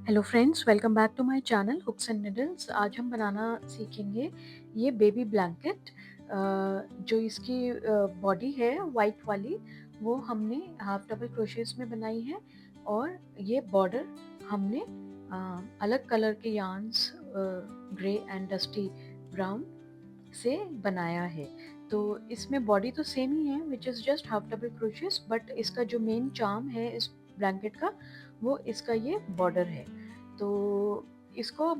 Hello friends, welcome back to my channel hooks and needles. आज हम बनाना सीखेंगे ये बेबी ब्लैंकेट। जो इसकी बॉडी है वाइट वाली, वो हमने हाफ डबल क्रोशेस में बनाई है। और ये बॉर्डर हमने अलग कलर के yarns, grey and dusty brown से बनाया है। तो इसमें बॉडी तो सेम ही है, which is just half double crochets, but इसका जो मेन चार्म है इस ब्लैंकेट का, वो इसका ये बॉर्डर है। तो इसको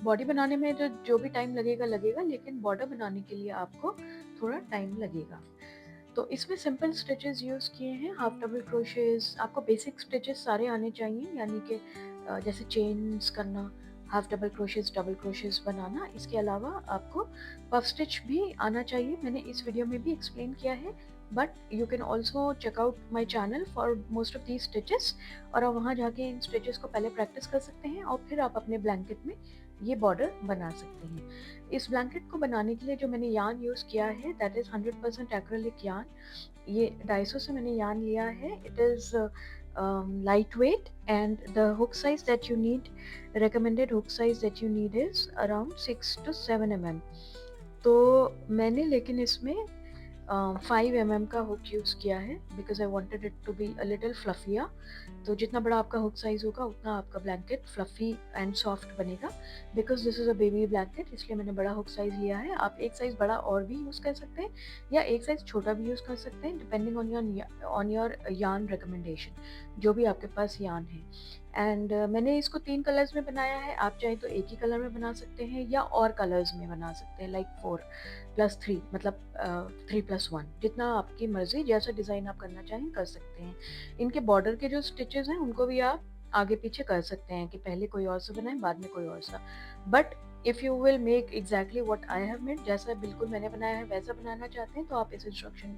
बॉडी बनाने में जो भी टाइम लगेगा लगेगा, लेकिन बॉर्डर बनाने के लिए आपको थोड़ा टाइम लगेगा। तो इसमें सिंपल स्टिचेस यूज़ किए हैं, हाफ डबल क्रोशेस। आपको बेसिक स्टिचेस सारे आने चाहिए, यानी कि जैसे चेन्स करना, हाफ डबल क्रोशेस बनाना। इसके अलावा आपको पफ स्टिच भी आना चाहिए, मैंने इस वीडियो में भी एक्सप्लेन किया है, but you can also check out my channel for most of these stitches. और आप वहाँ जाके इन स्टिचेस को पहले प्रैक्टिस कर सकते हैं और फिर आप अपने ब्लैंकेट में ये बॉर्डर बना सकते हैं। इस ब्लैंकेट को बनाने के लिए जो मैंने यार्न यूज़ किया है, दैट इज़ 100% एक्रेलिक यार्न। ये 250 से मैंने यार्न लिया है। It is lightweight, and the hook size that you need, recommended hook size that you need is around 6 to 7 mm। तो मैंने लेकिन इसमें 5 mm का हुक यूज़ किया है, because I wanted it to be a little फ्लफिया। तो जितना बड़ा आपका हुक साइज़ होगा उतना आपका ब्लैंकेट फ्लफी एंड सॉफ्ट बनेगा। Because this is a baby blanket, इसलिए मैंने बड़ा हुक साइज़ लिया है। आप एक साइज़ बड़ा और भी यूज़ कर सकते हैं, या एक साइज़ छोटा भी यूज़ कर सकते हैं, depending on your yarn recommendation, जो भी आपके पास यार्न है। एंड मैंने इसको 3 कलर्स में बनाया है। आप चाहे तो एक ही कलर में बना सकते हैं, या और कलर्स में बना सकते हैं, लाइक 4+3, मतलब 3+1, जितना आपकी मर्जी, जैसा डिज़ाइन आप करना चाहें कर सकते हैं। इनके बॉर्डर के जो स्टिचेस हैं उनको भी आप आगे पीछे कर सकते हैं, कि पहले कोई और सा बनाएं बाद में कोई और सा। But if you will make exactly what I have made, जैसा बिल्कुल मैंने बनाया है वैसा बनाना चाहते हैं, तो आप इस इंस्ट्रक्शन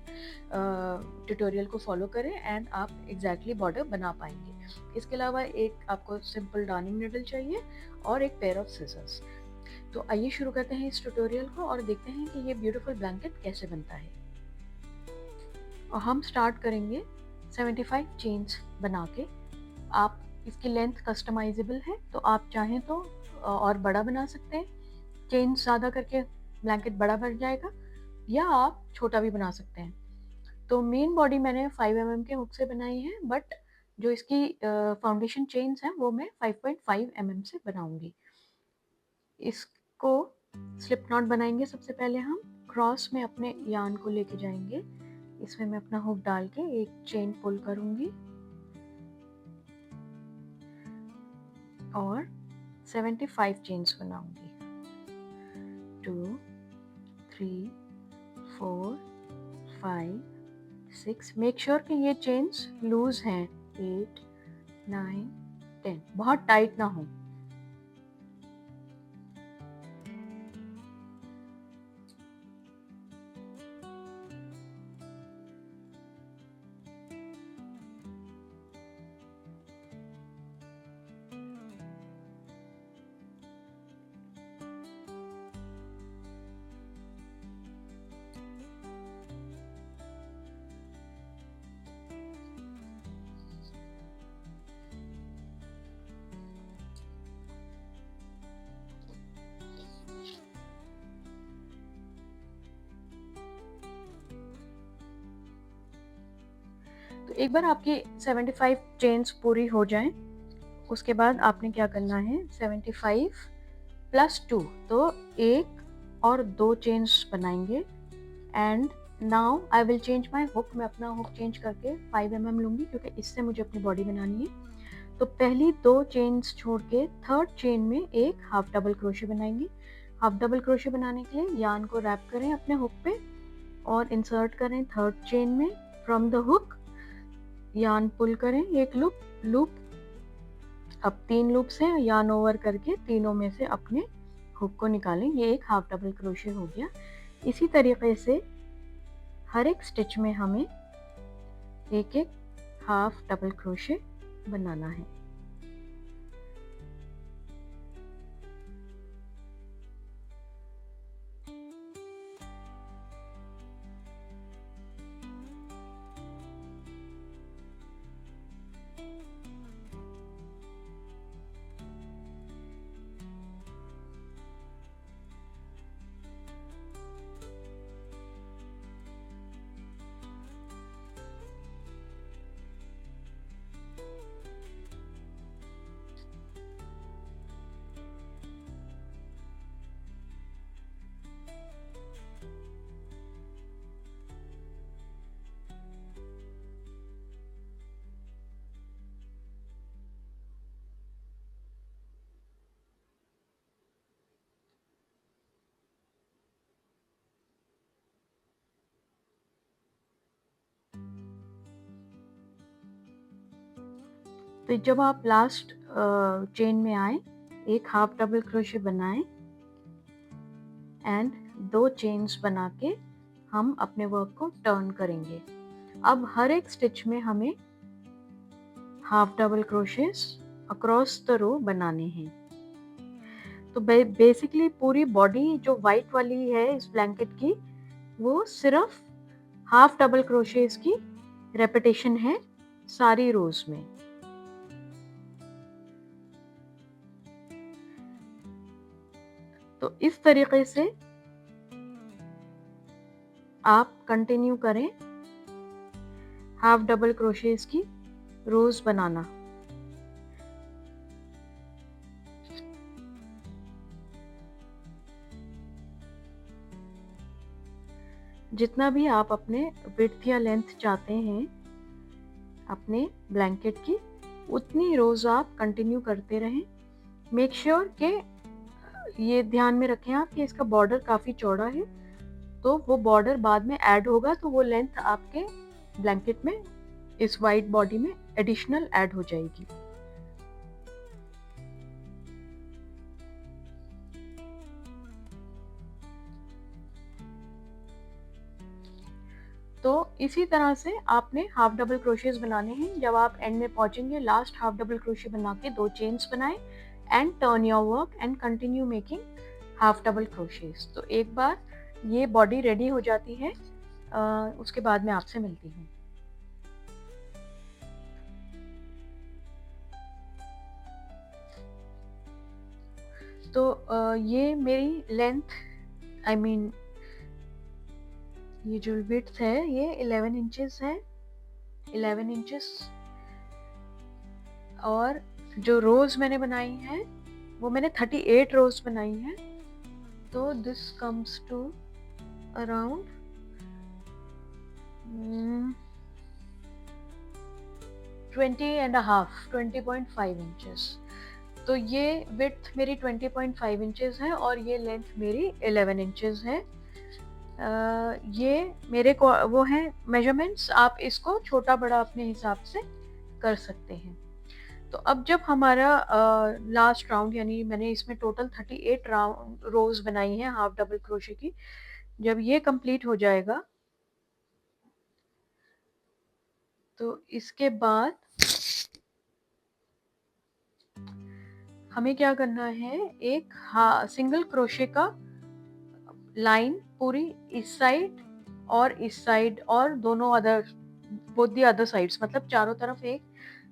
ट्यूटोरियल को फॉलो करें एंड आप एग्जैक्टली बॉर्डर बना पाएंगे। इसके अलावा एक आपको सिंपल डार्निंग निडल चाहिए और एक पेयर ऑफ सिजर्स। तो आइए शुरू करते हैं इस ट्यूटोरियल को और देखते हैं कि ये ब्यूटीफुल ब्लैंकेट कैसे बनता है। और हम स्टार्ट करेंगे 75 चेन्स बना के। आप इसकी लेंथ कस्टमाइजेबल है, तो आप चाहें तो और बड़ा बना सकते हैं। चेन्स ज़्यादा करके ब्लैंकेट बड़ा बन जाएगा, या आप छोटा भी बना सकते हैं। तो मेन बॉडी मैंने 5 mm के हुक से बनाई है, बट जो इसकी फाउंडेशन चेन्स हैं वो मैं 5.5 mm से बनाऊंगी। इसको स्लिप नॉट बनाएंगे। सबसे पहले हम क्रॉस में अपने यार्न को लेके जाएंगे। इसमें मैं अपना हुक डाल के एक चेन पुल करूंगी और 75 चेन्स बनाऊंगी। 2, 3, 4, 5, 6। मेक श्योर कि ये चेन्स लूज हैं। 8, 9, 10, बहुत टाइट ना हो। तो एक बार आपकी 75 चेन्स पूरी हो जाएं, उसके बाद आपने क्या करना है, 75 + 2, तो 1 और 2 चेन्स बनाएंगे। And now I will change my hook. मैं अपना हुक चेंज करके 5 mm लूँगी, क्योंकि इससे मुझे अपनी बॉडी बनानी है। तो पहली 2 चेन्स छोड़ के थर्ड चेन में एक हाफ डबल क्रोशे बनाएंगे। हाफ डबल क्रोशे बनाने के लिए यार्न को रैप करें अपने हुक पे और इंसर्ट करें थर्ड चेन में। फ्रॉम द हुक यार्न पुल करें एक लूप। अब 3 लूप्स हैं, यार्न ओवर करके तीनों में से अपने हुक को निकालें। ये एक हाफ डबल क्रोशे हो गया। इसी तरीके से हर एक स्टिच में हमें एक एक हाफ डबल क्रोशे बनाना है। तो जब आप लास्ट चेन में आए, एक हाफ डबल क्रोशे बनाएं एंड 2 चेन्स बना के हम अपने वर्क को टर्न करेंगे। अब हर एक स्टिच में हमें half double crochets across the row बनाने हैं। तो बेसिकली पूरी बॉडी जो वाइट वाली है इस ब्लैंकेट की, वो सिर्फ हाफ डबल क्रोशेस की रेपिटेशन है सारी रोज में। तो इस तरीके से आप कंटिन्यू करें हाफ डबल क्रोशेस की रोज बनाना। जितना भी आप अपने विड्थ या लेंथ चाहते हैं अपने ब्लैंकेट की, उतनी रोज आप कंटिन्यू करते रहें। मेक श्योर कि ये ध्यान में रखें आप कि इसका बॉर्डर काफ़ी चौड़ा है, तो वो बॉर्डर बाद में ऐड होगा तो वो लेंथ आपके ब्लैंकेट में इस वाइट बॉडी में एडिशनल ऐड हो जाएगी। तो इसी तरह से आपने हाफ डबल क्रोशेस बनाने हैं। जब आप एंड में पहुंचेंगे, लास्ट हाफ डबल क्रोशे बना के 2 चेन्स बनाएं and turn your work and continue making half double crochets. तो एक बार ये बॉडी रेडी हो जाती है, उसके बाद मैं आपसे मिलती हूँ। तो ये मेरी लेंथ, आई मीन ये जो विड्थ है ये 11 इंचेस है, 11 इंचेस। और जो रोज मैंने बनाई है वो मैंने 38 रोज बनाई है। तो this comes to around 20.5 inches. तो ये विड्थ मेरी 20.5 इंचेस है और ये लेंथ मेरी 11 इंचेस है। ये मेरे को वो है मेजरमेंट्स, आप इसको छोटा बड़ा अपने हिसाब से कर सकते हैं। तो अब जब हमारा लास्ट राउंड, यानी मैंने इसमें टोटल 38 राउंड रोज बनाई हैं हाफ डबल क्रोशे की, जब ये कंप्लीट हो जाएगा तो इसके बाद हमें क्या करना है, एक सिंगल क्रोशे का लाइन पूरी इस साइड और दोनों other, both the other sides, मतलब चारों तरफ एक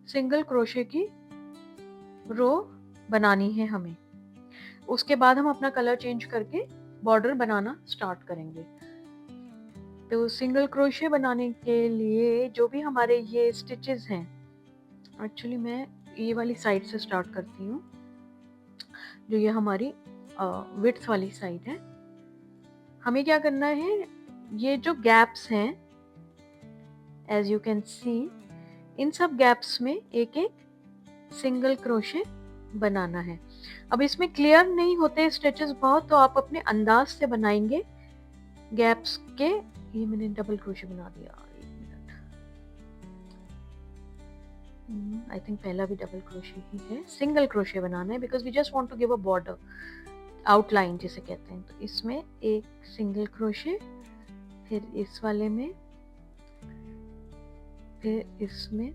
सिंगल क्रोशे की रो बनानी है हमें। उसके बाद हम अपना कलर चेंज करके बॉर्डर बनाना स्टार्ट करेंगे। तो सिंगल क्रोशे बनाने के लिए जो भी हमारे ये स्टिचेस हैं, एक्चुअली मैं ये वाली साइड से स्टार्ट करती हूँ, जो ये हमारी विड्थ वाली साइड है। हमें क्या करना है, ये जो गैप्स हैं एज यू कैन सी, इन सब गैप्स में एक एक सिंगल क्रोशे बनाना है। अब इसमें क्लियर नहीं होते स्टिचेस बहुत, तो आप अपने अंदाज से बनाएंगे गैप्स के। ये मैंने डबल क्रोशे बना दिया, एक मिनट, आई थिंक पहला भी डबल क्रोशे ही है। सिंगल क्रोशे बनाना है because we just want to give a border outline जिसे कहते हैं। तो इसमें एक सिंगल क्रोशे, फिर इस वाले में, फिर इसमें।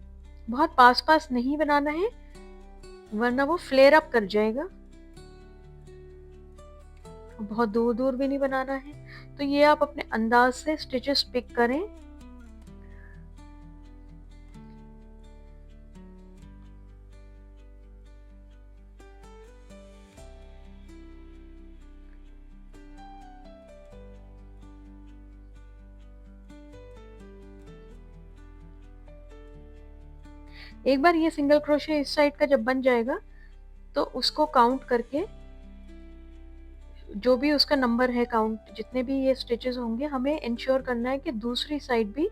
बहुत पास पास नहीं बनाना है वरना वो फ्लेयर अप कर जाएगा, बहुत दूर दूर भी नहीं बनाना है। तो ये आप अपने अंदाज से स्टिचेस पिक करें। एक बार ये सिंगल क्रोशे इस साइड का जब बन जाएगा तो उसको काउंट करके, जो भी उसका नंबर है काउंट, जितने भी ये स्टिचेस होंगे, हमें इंश्योर करना है कि दूसरी साइड भी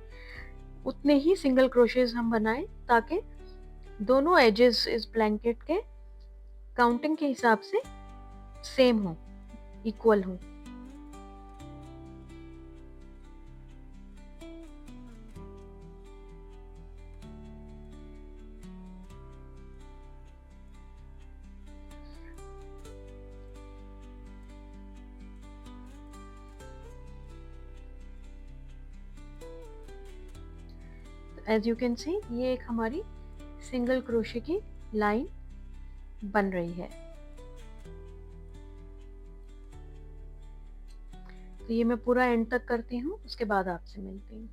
उतने ही सिंगल क्रोशेस हम बनाएं ताकि दोनों एजेस इस ब्लैंकेट के काउंटिंग के हिसाब से सेम हो, इक्वल हो। एज यू कैन सी ये एक हमारी सिंगल क्रोशे की लाइन बन रही है। तो ये मैं पूरा एंड तक करती हूँ, उसके बाद आपसे मिलती हूँ।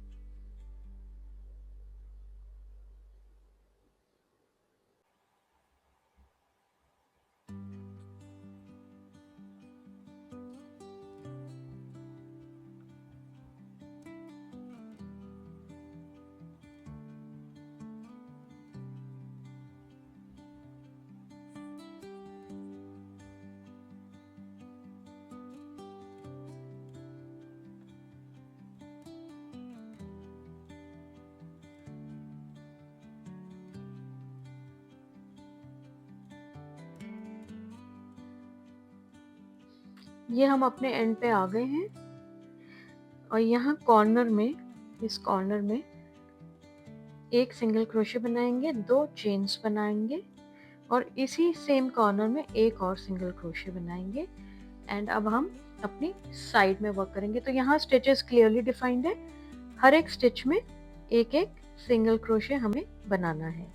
ये हम अपने एंड पे आ गए हैं और यहाँ कॉर्नर में, इस कॉर्नर में एक सिंगल क्रोशे बनाएंगे, 2 चेन्स बनाएंगे और इसी सेम कॉर्नर में एक और सिंगल क्रोशे बनाएंगे। एंड अब हम अपनी साइड में वर्क करेंगे। तो यहाँ स्टिचेस क्लियरली डिफाइंड है, हर एक स्टिच में एक एक सिंगल क्रोशे हमें बनाना है।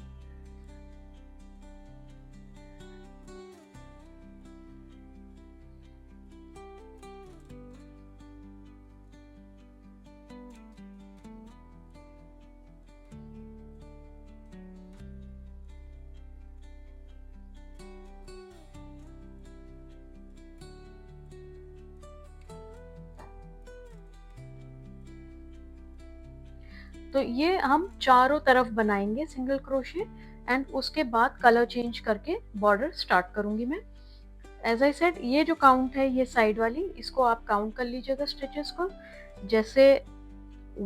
तो ये हम चारों तरफ बनाएंगे सिंगल क्रोशे एंड उसके बाद कलर चेंज करके बॉर्डर स्टार्ट करूंगी मैं। एज आई सेड, ये जो काउंट है ये साइड वाली, इसको आप काउंट कर लीजिएगा स्टिचेस को, जैसे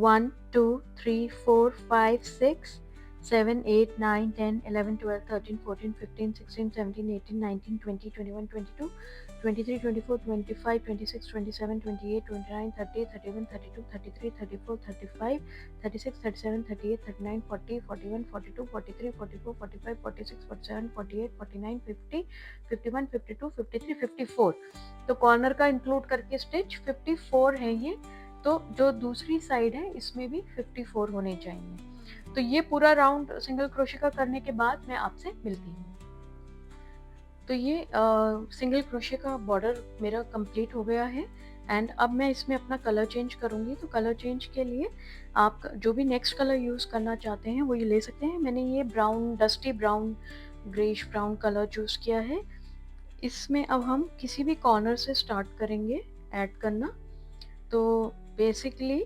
1 2 3 4 5 6 7 8 9 10 11 12 13 14 15 16 17 18 19 20 21 22 23 24 25 26 27 28 29 30 31 32 33 34 35 36 37 38 39 40 41 42 43 44 45 46 47 48 49 50 51 52 53 54। तो कॉर्नर का इंक्लूड करके स्टिच 54 है ये। तो जो दूसरी साइड है इसमें भी 54 होने चाहिए। तो ये पूरा राउंड सिंगल क्रोशे का करने के बाद मैं आपसे मिलती हूँ। तो ये सिंगल क्रोशे का बॉर्डर मेरा कंप्लीट हो गया है एंड अब मैं इसमें अपना कलर चेंज करूँगी। तो कलर चेंज के लिए आप जो भी नेक्स्ट कलर यूज़ करना चाहते हैं वो ये ले सकते हैं। मैंने ये brown, dusty brown, greyish brown colour choose किया है। इसमें अब हम किसी भी कॉर्नर से स्टार्ट करेंगे ऐड करना। तो बेसिकली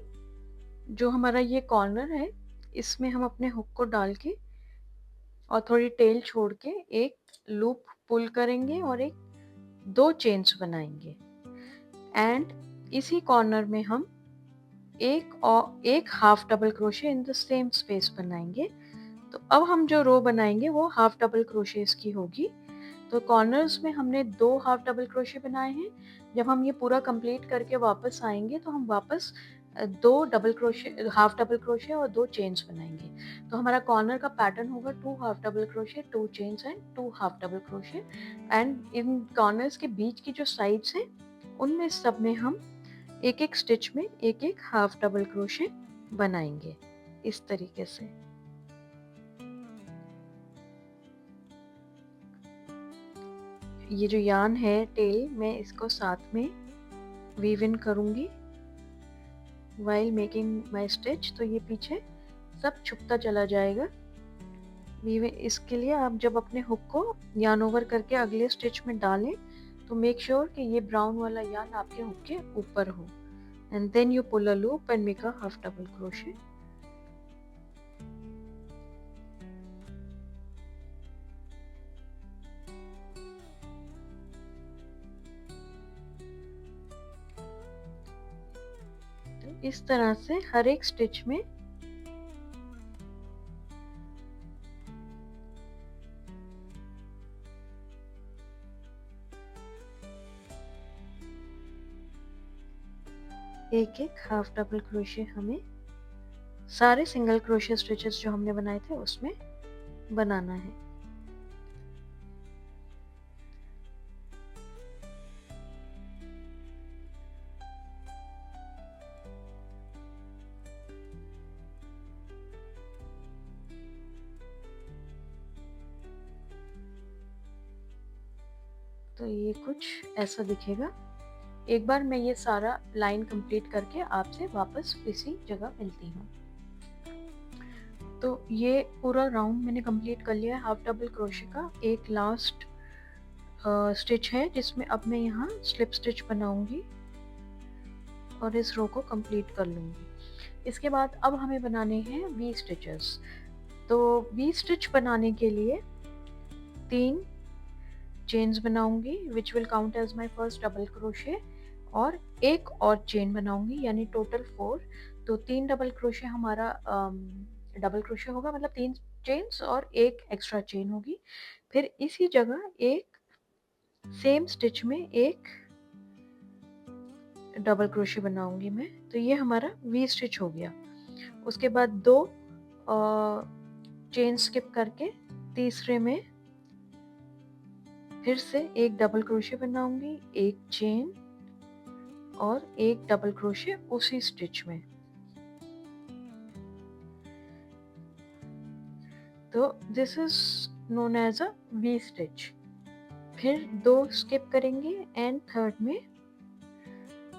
जो हमारा ये कॉर्नर है इसमें हम अपने हुक को डाल के और थोड़ी टेल छोड़ के एक लूप पुल करेंगे और एक 2 चेन्स बनाएंगे एंड इसी कॉर्नर में हम एक half double crochet in the same space बनाएंगे। तो अब हम जो रो बनाएंगे वो हाफ डबल क्रोशेस की होगी। तो कॉर्नर्स में हमने 2 हाफ डबल क्रोशे बनाए हैं। जब हम ये पूरा कंप्लीट करके वापस आएंगे तो हम वापस 2 double crochet, half double crochet और 2 चेन्स बनाएंगे। तो हमारा कॉर्नर का पैटर्न होगा 2 half double crochet, 2 chains and 2 half double crochet. And in corners के बीच की जो साइड्स हैं उनमें सब में हम एक एक स्टिच में एक एक हाफ डबल क्रोशे बनाएंगे इस तरीके से। ये जो यार्न है टेल, मैं इसको साथ में वीव इन करूंगी वाइल मेकिंग माई स्टिच। तो ये पीछे सब छुपता चला जाएगा। वीव इसके लिए आप जब अपने हुक को यार्न ओवर करके अगले स्टिच में डालें तो मेक श्योर कि ये ब्राउन वाला यार्न आपके हुक के ऊपर हो and then you pull a loop and make a half double crochet. तो इस तरह से हर एक स्टिच में एक एक हाफ डबल क्रोशे हमें सारे सिंगल क्रोशे स्टिचेस जो हमने बनाए थे उसमें बनाना है। तो ये कुछ ऐसा दिखेगा। एक बार मैं ये सारा लाइन कंप्लीट करके आपसे वापस इसी जगह मिलती हूँ। तो ये पूरा राउंड मैंने कंप्लीट कर लिया है हाफ डबल क्रोशे का। एक लास्ट स्टिच है जिसमें अब मैं यहाँ स्लिप स्टिच बनाऊंगी और इस रो को कंप्लीट कर लूँगी। इसके बाद अब हमें बनाने हैं वी स्टिचेस। तो वी स्टिच बनाने के लिए 3 चेन्स बनाऊंगी which will count as my first double crochet, और एक और चेन बनाऊंगी यानी टोटल 4। तो 3 डबल क्रोशे हमारा डबल क्रोशे होगा, मतलब 3 चेन्स और एक एक्स्ट्रा चेन होगी। फिर इसी जगह एक सेम स्टिच में एक डबल क्रोशे बनाऊंगी मैं। तो ये हमारा वी स्टिच हो गया। उसके बाद 2 चेन स्किप करके तीसरे में फिर से एक डबल क्रोशे बनाऊंगी, एक चेन और एक डबल क्रोशे उसी स्टिच में। तो this is known as a V stitch. फिर 2 स्किप करेंगे एंड थर्ड में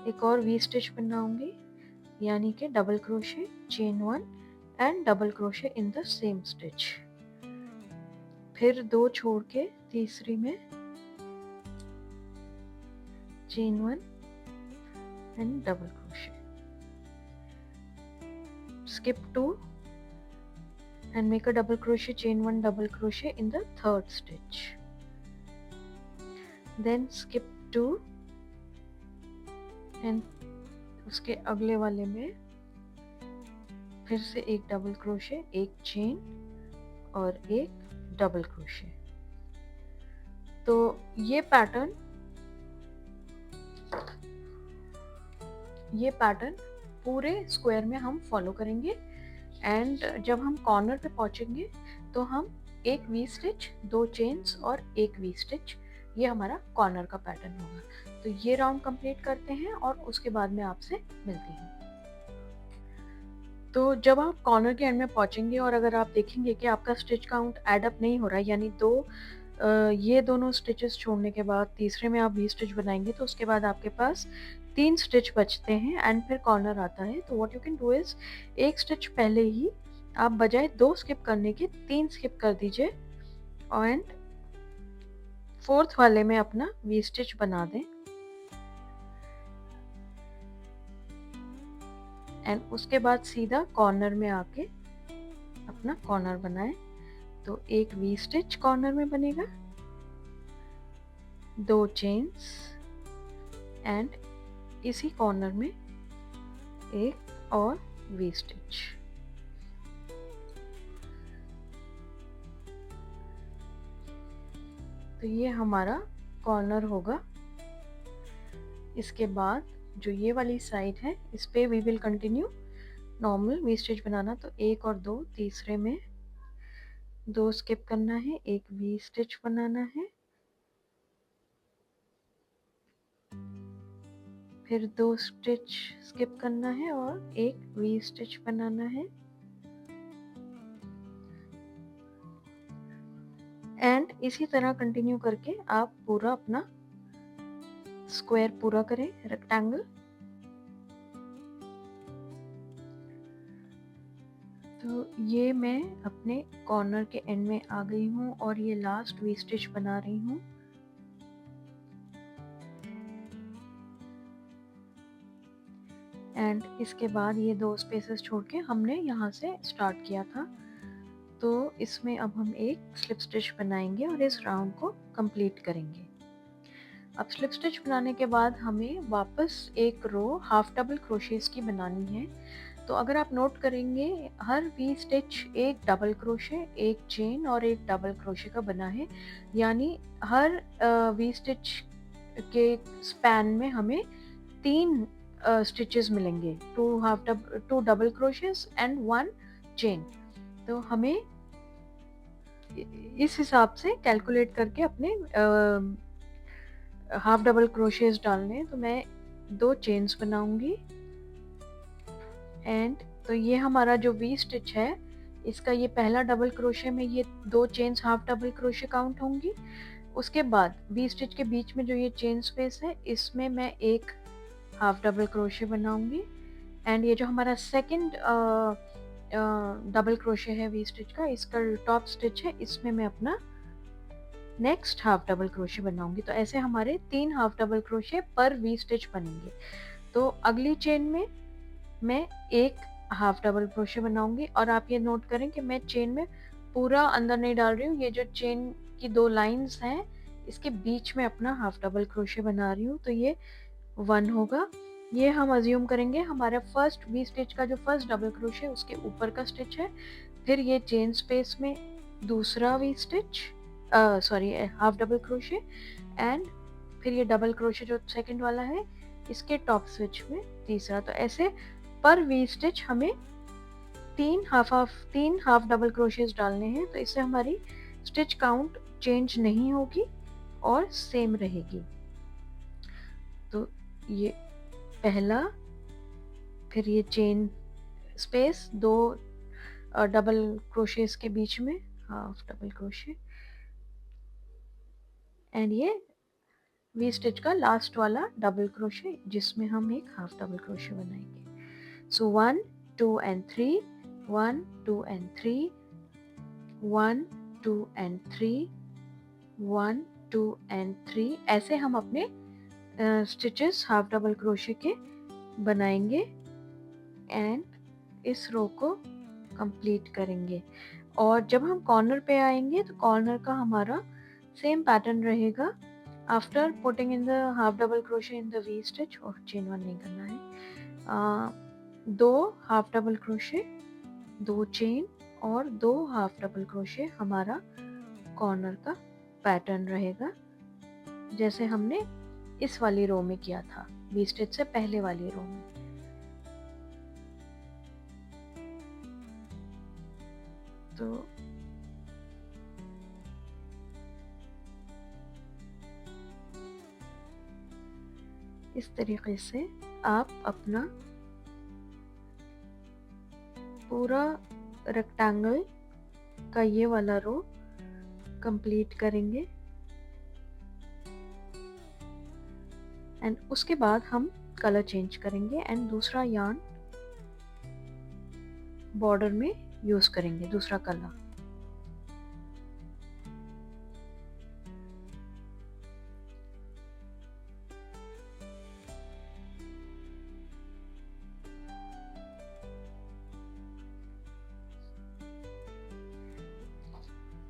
एक और वी स्टिच बनाऊंगी यानी कि double crochet, chain 1 and double crochet in the same stitch. फिर 2 छोड़ के तीसरी में chain 1 and double crochet, skip 2 and make a double crochet, chain 1, double crochet in the third stitch. Then skip 2 and उसके अगले वाले में फिर से एक डबल क्रोशे, एक चेन और एक डबल क्रोशे। तो ये पैटर्न पूरे स्क्वायर में हम फॉलो करेंगे। एंड जब हम कॉर्नर पे पहुंचेंगे तो हम एक वी स्टिच, 2 चेन्स और एक वी स्टिच, ये हमारा कॉर्नर का पैटर्न होगा। तो ये राउंड कंप्लीट करते हैं और उसके बाद मैं आपसे मिलती हूँ। तो जब आप कॉर्नर के एंड में पहुंचेंगे और अगर आप देखेंगे कि आपका स्टिच काउंट एड अप नहीं हो रहा है, यानी ये दोनों स्टिचेस छोड़ने के बाद तीसरे में आप वी स्टिच बनाएंगे तो उसके बाद आपके पास 3 स्टिच बचते हैं एंड फिर कॉर्नर आता है। तो what you can do is, एक स्टिच पहले ही आप बजाय 2 स्किप करने के 3 स्किप कर दीजिए एंड फोर्थ वाले में अपना वी स्टिच बना दें एंड उसके बाद सीधा कॉर्नर में आके अपना कॉर्नर बनाएं। तो एक वी स्टिच कॉर्नर में बनेगा, 2 चेन्स एंड इसी कॉर्नर में एक और वी स्टिच। तो ये हमारा कॉर्नर होगा। इसके बाद जो ये वाली साइड है इस पे we will continue normal V stitch बनाना। तो 1 और 2, तीसरे में 2 स्किप करना है, एक वी स्टिच बनाना है, फिर 2 स्टिच स्किप करना है और एक वी स्टिच बनाना है एंड इसी तरह कंटिन्यू करके आप पूरा अपना स्क्वायर पूरा करें, रेक्टेंगल। तो ये मैं अपने कॉर्नर के एंड में आ गई हूँ और ये लास्ट वी स्टिच बना रही हूँ। एंड इसके बाद ये 2 स्पेसेस छोड़ के हमने यहाँ से स्टार्ट किया था। तो इसमें अब हम एक स्लिप स्टिच बनाएंगे और इस राउंड को कंप्लीट करेंगे। अब स्लिप स्टिच बनाने के बाद हमें वापस एक रो हाफ डबल क्रोशेस की बनानी है। तो अगर आप नोट करेंगे हर वी स्टिच एक डबल क्रोशे, एक चेन और एक डबल क्रोशे का बना है, यानी हर वी स्टिच के स्पैन में हमें 3 स्टिचेस मिलेंगे, 2 डबल क्रोशेस एंड 1 चेन। तो हमें इस हिसाब से कैलकुलेट करके अपने हाफ डबल क्रोशेस डालने। तो मैं 2 चेन्स बनाऊंगी एंड तो ये हमारा जो वी स्टिच है इसका ये पहला डबल क्रोशे में ये 2 chains half double crochet count होंगी उसके बाद वी स्टिच के बीच में जो ये चेन स्पेस है, इसमें मैं एक हाफ डबल क्रोशे बनाऊंगी। एंड ये जो हमारा सेकंड डबल क्रोशे है वी स्टिच का, इसका टॉप स्टिच है, इसमें मैं अपना नेक्स्ट हाफ डबल क्रोशे बनाऊंगी। तो ऐसे हमारे 3 हाफ डबल क्रोशे पर वी स्टिच बनेंगे। तो अगली चेन में मैं एक हाफ डबल क्रोशे बनाऊंगी, और आप ये नोट करें कि मैं चेन में पूरा अंदर नहीं डाल रही हूँ। ये जो चेन की 2 लाइंस हैं, इसके बीच में अपना हाफ डबल क्रोशे बना रही हूँ। तो ये 1 होगा। ये हम अज्यूम करेंगे हमारा फर्स्ट वी स्टिच का जो फर्स्ट डबल क्रोशे उसके ऊपर का स्टिच है। फिर ये चेन स्पेस में दूसरा V stitch, sorry half double crochet, and फिर ये डबल क्रोशे जो सेकंड वाला है इसके टॉप स्टिच में तीसरा। तो ऐसे पर वी स्टिच हमें 3 हाफ डबल क्रोशेस डालने हैं। तो इससे हमारी स्टिच काउंट चेंज नहीं होगी और सेम रहेगी। तो ये पहला, फिर ये चेन स्पेस 2 डबल क्रोशेस के बीच में हाफ डबल क्रोशे, एंड ये वी स्टिच का लास्ट वाला डबल क्रोशे जिसमें हम एक हाफ डबल क्रोशे बनाएंगे। सो 1 2 एंड 3, 1 2 एंड 3, 1 2 एंड 3, 1 2 एंड 3। ऐसे हम अपने स्टिचेस हाफ डबल क्रोशे के बनाएंगे एंड इस रो को कंप्लीट करेंगे। और जब हम कॉर्नर पे आएंगे तो कॉर्नर का हमारा सेम पैटर्न रहेगा। After putting in the half double crochet in the V stitch, और चेन 1 नहीं करना है, 2 हाफ डबल क्रोशे, 2 चेन और 2 हाफ डबल क्रोशे हमारा कॉर्नर का पैटर्न रहेगा, जैसे हमने इस वाली रो में किया था, वी स्टिच से पहले वाली रो में। तो इस तरीके से आप अपना पूरा रेक्टेंगल का ये वाला रो कंप्लीट करेंगे। एंड उसके बाद हम कलर चेंज करेंगे एंड दूसरा यार्न बॉर्डर में यूज करेंगे, दूसरा कलर।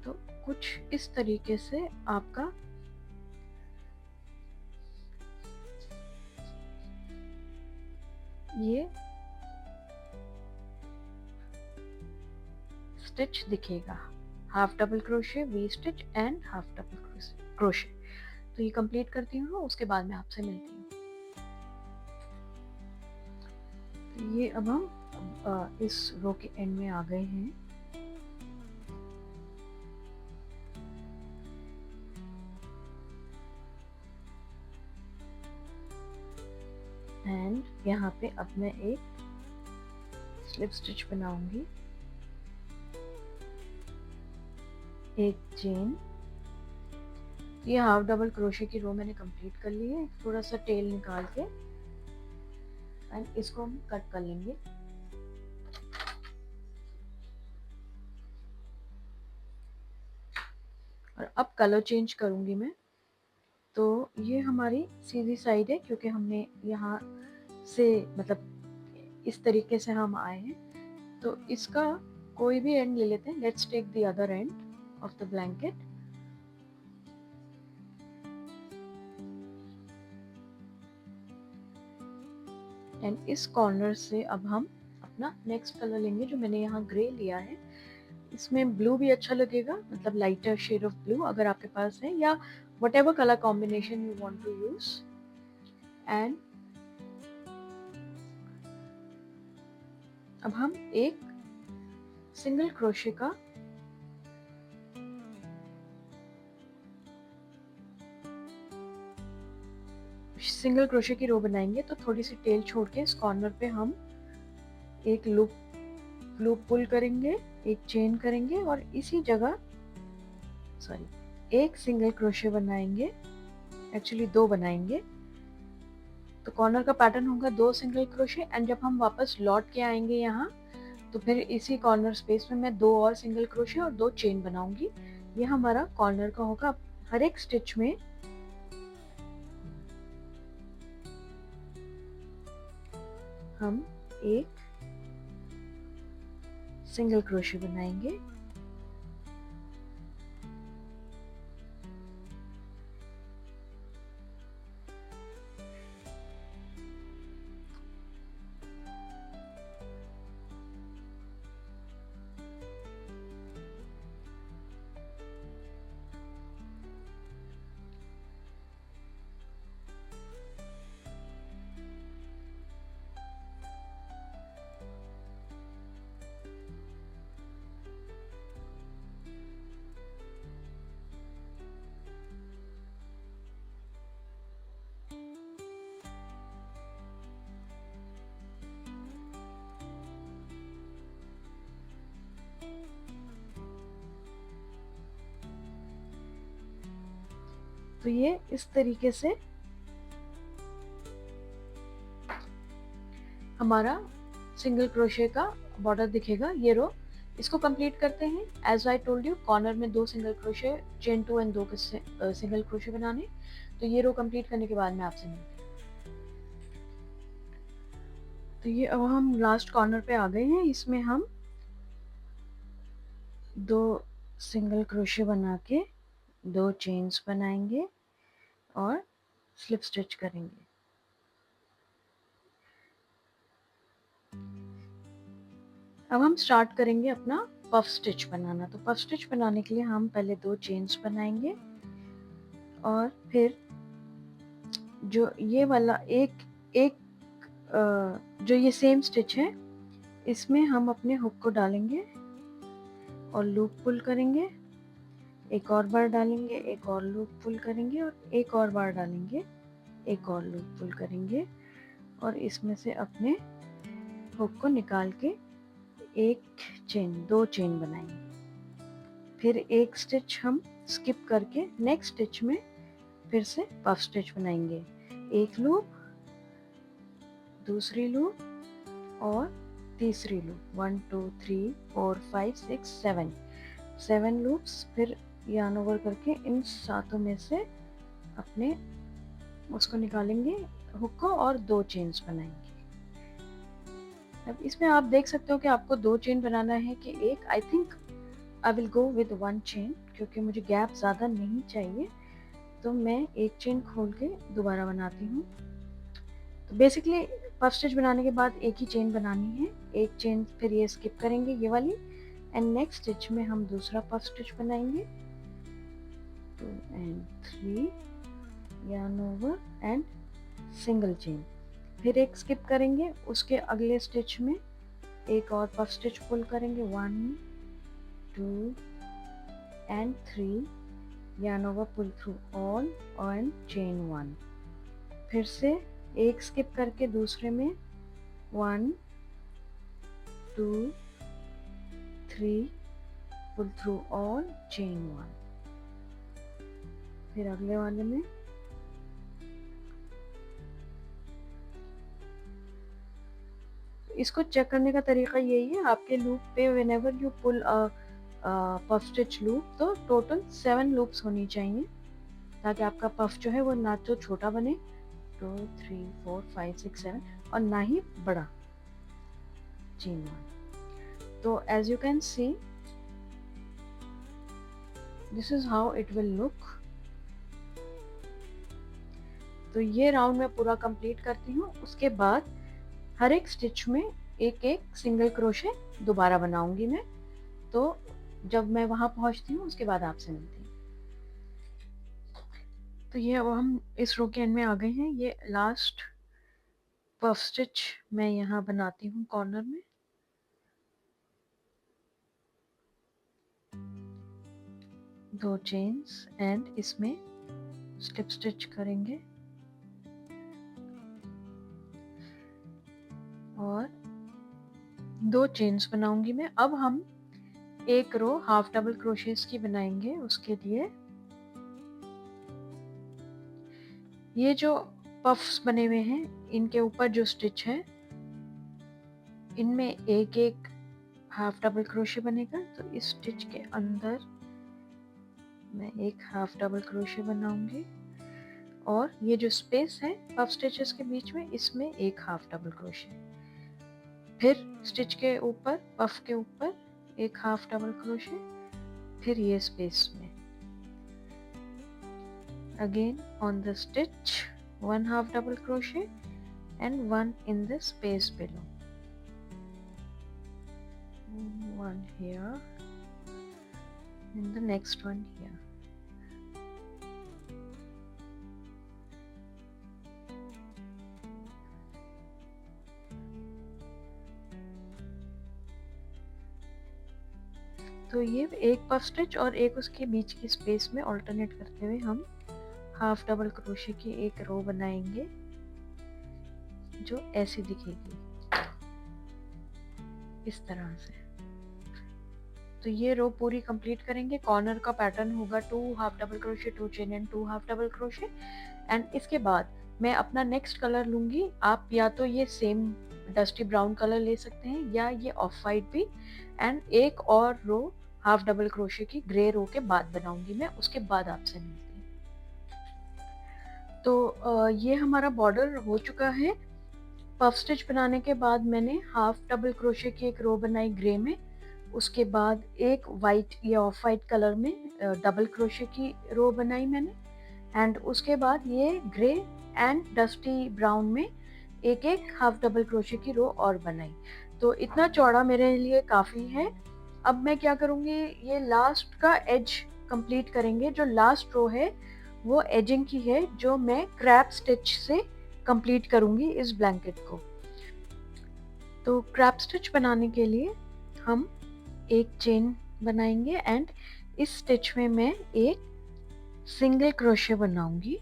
तो कुछ इस तरीके से आपका ये स्टिच दिखेगा, half double crochet, V stitch and half double crochet. तो ये कंप्लीट करती हूँ, उसके बाद मैं आपसे मिलती हूँ। तो ये अब हम इस रो के एंड में आ गए हैं। एंड यहाँ पे अब मैं एक स्लिप स्टिच बनाऊंगी, एक चेन। ये हाफ डबल क्रोशे की रो मैंने कंप्लीट कर ली है। थोड़ा सा टेल निकाल के एंड इसको हम कट कर लेंगे। और अब कलर चेंज करूंगी मैं। तो ये हमारी सीधी साइड है क्योंकि हमने यहाँ से मतलब इस तरीके से हम आए हैं। तो इसका कोई भी एंड ले लेते हैं। Let's take the other end of the blanket. And इस कॉर्नर से अब हम अपना नेक्स्ट कलर लेंगे, जो मैंने यहाँ ग्रे लिया है। इसमें ब्लू भी अच्छा लगेगा, मतलब लाइटर शेड ऑफ ब्लू अगर आपके पास है, या whatever color combination you want to use। And अब हम एक सिंगल क्रोशे का सिंगल क्रोशे की रो बनाएंगे। तो थोड़ी सी टेल छोड़ के इस कॉर्नर पे हम एक लूप पुल करेंगे, एक चेन करेंगे और इसी जगह एक सिंगल क्रोशे बनाएंगे, एक्चुअली 2 बनाएंगे। तो कॉर्नर का पैटर्न होगा 2 सिंगल क्रोशे, एंड जब हम वापस लौट के आएंगे यहाँ, तो फिर इसी कॉर्नर स्पेस में मैं 2 और सिंगल क्रोशे और 2 चेन बनाऊंगी। ये हमारा कॉर्नर का होगा। हर एक स्टिच में हम एक सिंगल क्रोशे बनाएंगे, तो ये इस तरीके से हमारा सिंगल क्रोशे का बॉर्डर दिखेगा। ये रो, इसको कंप्लीट करते हैं। As I told you, corner में 2 single crochet, chain 2 and 2 single crochet बनाने। तो ये रो कंप्लीट करने के बाद मैं आपसे मिलती हूँ। तो ये अब हम लास्ट कॉर्नर पे आ गए हैं। इसमें हम 2 सिंगल क्रोशे बना के 2 चेन्स बनाएंगे और स्लिप स्टिच करेंगे। अब हम स्टार्ट करेंगे अपना पफ स्टिच बनाना। तो पफ स्टिच बनाने के लिए हम पहले 2 चेन्स बनाएंगे और फिर जो ये वाला एक एक जो ये सेम स्टिच है, इसमें हम अपने हुक को डालेंगे और लूप पुल करेंगे। एक और बार डालेंगे, एक और लूप पुल करेंगे और एक और बार डालेंगे, एक और लूप पुल करेंगे और इसमें से अपने हुक को निकाल के एक चेन, 2 चेन बनाएंगे। फिर एक स्टिच हम स्किप करके नेक्स्ट स्टिच में फिर से पफ स्टिच बनाएंगे। एक लूप, दूसरी लूप और तीसरी लूप। 1 2 3 4 5 6 7 लूप्स। फिर yarn ओवर करके इन सातों में से अपने उसको निकालेंगे, हुक को, और 2 चेन्स बनाएंगे। अब इसमें आप देख सकते हो कि आपको 2 चेन बनाना है कि एक। I think I will go with 1 chain, क्योंकि मुझे गैप ज़्यादा नहीं चाहिए। तो मैं एक चेन खोल के दोबारा बनाती हूँ। तो बेसिकली पफ स्टिच बनाने के बाद एक ही चेन बनानी है। एक चेन फिर ये स्किप करेंगे, ये वाली, एंड नेक्स्ट स्टिच में हम दूसरा पफ स्टिच बनाएंगे। 2 and 3 yarn over and single chain. फिर एक स्किप करेंगे, उसके अगले स्टिच में एक और पफ स्टिच पुल करेंगे। 1 2 and 3 yarn over, pull through all and chain 1। फिर से एक स्किप करके दूसरे में 1 2 3 pull through all, chain 1। फिर अगले वाले में इसको चेक करने का तरीका यही है, आपके लूप पे whenever you pull puff stitch loop, तो टोटल 7 लूप्स होनी चाहिए, ताकि आपका पफ जो है वो ना तो छोटा बने 2 3 4 5 6 7 और ना ही बड़ा। चेन 1। तो as you can see, this is how it will look. तो ये राउंड मैं पूरा कंप्लीट करती हूँ। उसके बाद हर एक स्टिच में एक एक सिंगल क्रोशे दोबारा बनाऊंगी मैं। तो जब मैं वहां पहुंचती हूँ उसके बाद आपसे मिलती हूँ। तो ये अब हम इस रो के एंड में आ गए हैं। ये लास्ट पफ स्टिच मैं यहाँ बनाती हूँ कॉर्नर में। दो चेन्स एंड इसमें स्लिप स्टिच करेंगे और 2 चेन्स बनाऊंगी मैं। अब हम एक रो हाफ डबल क्रोशेस की बनाएंगे। उसके लिए ये जो पफ्स बने हुए हैं इनके ऊपर जो स्टिच है इनमें एक एक हाफ डबल क्रोशे बनेगा। तो इस स्टिच के अंदर मैं एक हाफ डबल क्रोशे बनाऊंगी और ये जो स्पेस है पफ स्टिचेस के बीच में इसमें एक हाफ डबल क्रोशे, फिर स्टिच के ऊपर पफ के ऊपर एक हाफ डबल क्रोशे, फिर ये स्पेस में again on the stitch one half double crochet and one in the space below, one here and the next one here. तो ये एक पफ स्टिच और एक उसके बीच की स्पेस में ऑल्टरनेट करते हुए हम हाफ डबल क्रोशे की एक रो बनाएंगे जो ऐसी दिखेगी इस तरह से। तो ये रो पूरी कंप्लीट करेंगे। कॉर्नर का पैटर्न होगा 2 half double crochet, 2 chain and 2 half double crochet. And इसके बाद मैं अपना नेक्स्ट कलर लूँगी। आप या तो ये सेम डस्टी ब्राउन कलर ले सकते हैं या ये ऑफ वाइट भी। एंड एक और रो हाफ डबल क्रोशे की ग्रे रो के बाद बनाऊंगी मैं, उसके बाद आपसे मिलती हूँ। तो ये हमारा बॉर्डर हो चुका है। पफ स्टिच बनाने के बाद मैंने हाफ डबल क्रोशे की एक रो बनाई ग्रे में, उसके बाद एक वाइट या ऑफ वाइट कलर में डबल क्रोशे की रो बनाई मैंने। एंड उसके बाद ये ग्रे एंड डस्टी ब्राउन में एक एक हाफ डबल क्रोशे की रो और बनाई। तो इतना चौड़ा मेरे लिए काफ़ी है। अब मैं क्या करूँगी, ये लास्ट का एज कंप्लीट करेंगे। जो लास्ट रो है वो एजिंग की है जो मैं क्रैप स्टिच से कंप्लीट करूँगी इस ब्लैंकेट को। तो क्रैप स्टिच बनाने के लिए हम एक चेन बनाएंगे एंड इस स्टिच में मैं एक सिंगल क्रोशे बनाऊंगी।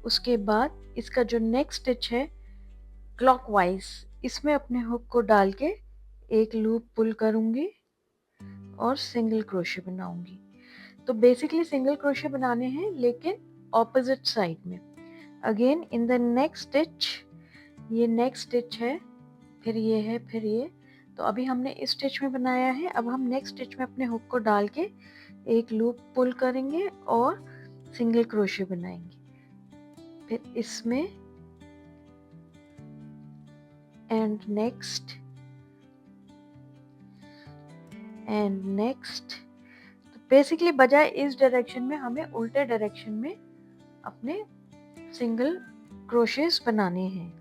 उसके बाद इसका जो नेक्स्ट स्टिच है क्लॉकवाइज, इसमें अपने हुक को डाल के एक लूप पुल करूंगी और सिंगल क्रोशे बनाऊंगी। तो बेसिकली सिंगल क्रोशे बनाने हैं लेकिन ऑपोजिट साइड में। Again in the next stitch, ये नेक्स्ट स्टिच है, फिर ये है, फिर ये। तो अभी हमने इस स्टिच में बनाया है, अब हम नेक्स्ट स्टिच में अपने हुक को डाल के एक लूप पुल करेंगे और सिंगल क्रोशे बनाएंगे। फिर इसमें एंड नेक्स्ट एंड नेक्स्ट। तो बेसिकली बजाय इस डायरेक्शन में हमें उल्टे डायरेक्शन में अपने सिंगल क्रोशेस बनाने हैं।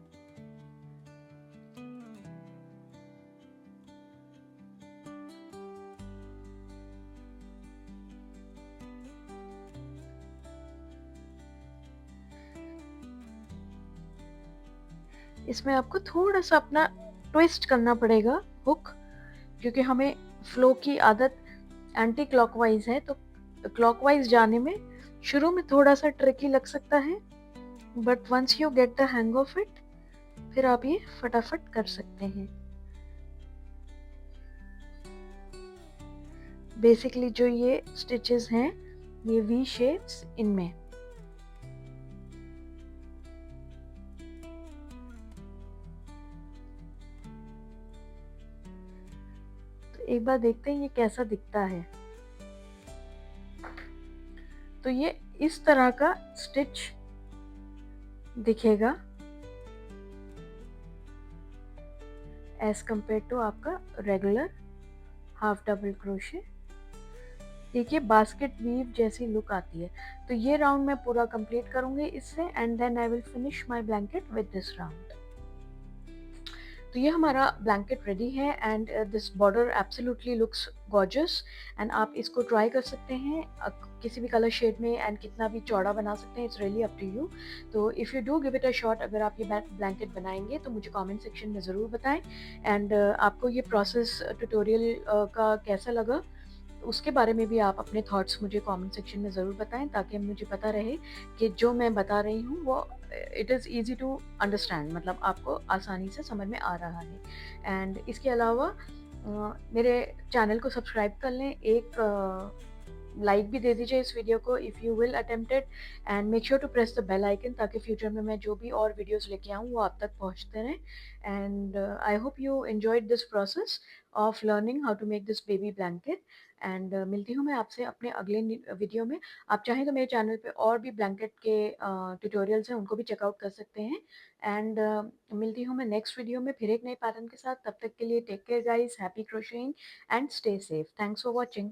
इसमें आपको थोड़ा सा अपना ट्विस्ट करना पड़ेगा हुक, क्योंकि हमें फ्लो की आदत एंटी क्लॉकवाइज है। तो क्लॉकवाइज जाने में शुरू में थोड़ा सा ट्रिकी लग सकता है, but once you get the hang of it फिर आप ये फटाफट कर सकते हैं। बेसिकली जो ये स्टिचेस हैं ये वी शेप्स इनमें। तो एक बार देखते हैं ये कैसा दिखता है। तो ये इस तरह का स्टिच दिखेगा एज कंपेयर टू आपका रेगुलर हाफ डबल क्रोशे। देखिए बास्केट वीव जैसी लुक आती है। तो ये राउंड मैं पूरा कंप्लीट करूंगी इससे and then I will finish my blanket with this round. तो ये हमारा ब्लैंकेट रेडी है and this border absolutely looks gorgeous. And आप इसको ट्राई कर सकते हैं किसी भी कलर शेड में एंड कितना भी चौड़ा बना सकते हैं, it's really up to you. तो if you do give it a shot, अगर आप ये ब्लैंकेट बनाएंगे तो मुझे कमेंट सेक्शन में ज़रूर बताएं। एंड आपको ये प्रोसेस ट्यूटोरियल का कैसा लगा उसके बारे में भी आप अपने थॉट्स मुझे कमेंट सेक्शन में ज़रूर बताएं, ताकि मुझे पता रहे कि जो मैं बता रही हूँ वो it is easy to understand, मतलब आपको आसानी से समझ में आ रहा है। एंड इसके अलावा मेरे चैनल को सब्सक्राइब कर लें। एक लाइक भी दे दीजिए इस वीडियो को if you will attempt it, and make sure to press the bell icon, ताकि फ्यूचर में मैं जो भी और वीडियोस लेके आऊँ वो आप तक पहुँचते रहें। And I hope you enjoyed this process of learning how to make this baby blanket. And मिलती हूँ मैं आपसे अपने अगले वीडियो में। आप चाहें तो मेरे चैनल पे और भी ब्लैंकेट के ट्यूटोरियल्स हैं, उनको भी चेकआउट कर सकते हैं। एंड मिलती हूँ मैं नेक्स्ट वीडियो में फिर एक नए पैटर्न के साथ। तब तक के लिए take care guys, happy crocheting and stay safe. Thanks for watching.